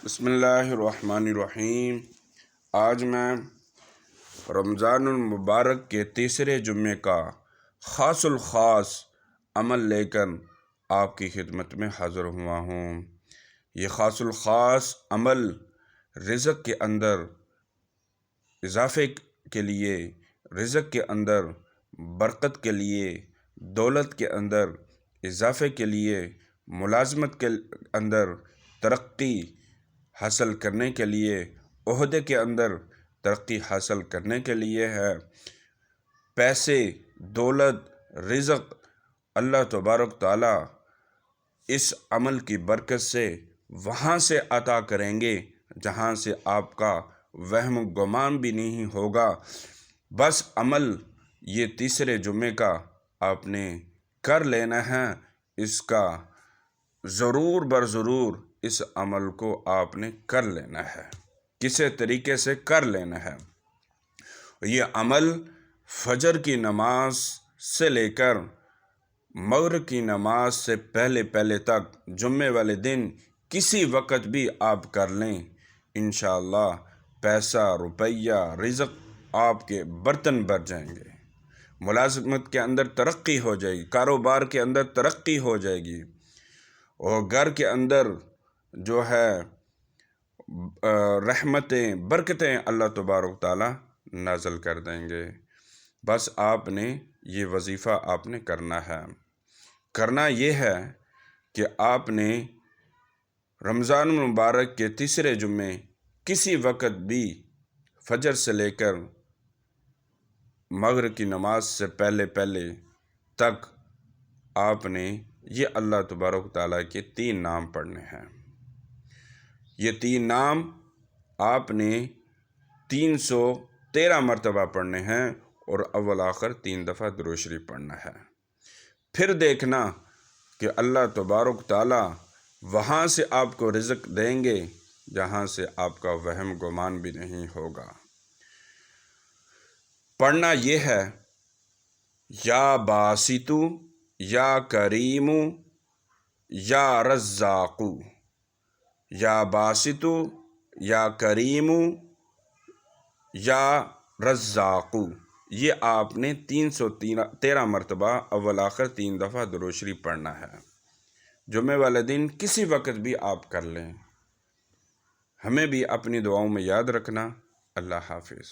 بسم اللہ الرحمن الرحیم۔ آج میں رمضان المبارک کے تیسرے جمعے کا خاص الخاص عمل لے کر آپ کی خدمت میں حاضر ہوا ہوں۔ یہ خاص الخاص عمل رزق کے اندر اضافے کے لیے، رزق کے اندر برکت کے لیے، دولت کے اندر اضافے کے لیے، ملازمت کے اندر ترقی حاصل کرنے کے لیے، عہدے کے اندر ترقی حاصل کرنے کے لیے ہے۔ پیسے، دولت، رزق اللہ تبارک تعالیٰ اس عمل کی برکت سے وہاں سے عطا کریں گے جہاں سے آپ کا وہم گمان بھی نہیں ہوگا۔ بس عمل یہ تیسرے جمعے کا آپ نے کر لینا ہے، اس کا ضرور بر ضرور اس عمل کو آپ نے کر لینا ہے، کسی طریقے سے کر لینا ہے۔ یہ عمل فجر کی نماز سے لے کر مغرب کی نماز سے پہلے تک جمعے والے دن کسی وقت بھی آپ کر لیں، انشاءاللہ پیسہ، روپیہ، رزق آپ کے برتن بھر جائیں گے، ملازمت کے اندر ترقی ہو جائے گی، کاروبار کے اندر ترقی ہو جائے گی، اور گھر کے اندر جو ہے رحمتیں، برکتیں اللہ تبارک تعالیٰ نازل کر دیں گے۔ بس آپ نے یہ وظیفہ آپ نے کرنا ہے۔ کرنا یہ ہے کہ آپ نے رمضان المبارک کے تیسرے جمعے کسی وقت بھی فجر سے لے کر مغرب کی نماز سے پہلے تک آپ نے یہ اللہ تبارک تعالیٰ کے 3 نام پڑھنے ہیں۔ یہ 3 نام آپ نے 313 مرتبہ پڑھنے ہیں اور اول آخر 3 دفعہ درود شریف پڑھنا ہے۔ پھر دیکھنا کہ اللہ تبارک تعالیٰ وہاں سے آپ کو رزق دیں گے جہاں سے آپ کا وہم گمان بھی نہیں ہوگا۔ پڑھنا یہ ہے، یا باسطو یا کریمو یا رزاقو، یا باسطو یا کریمو یا رزاقو۔ یہ آپ نے 313 مرتبہ اول آخر 3 دفعہ درود شریف پڑھنا ہے۔ جمعے والے دن کسی وقت بھی آپ کر لیں۔ ہمیں بھی اپنی دعاؤں میں یاد رکھنا۔ اللہ حافظ۔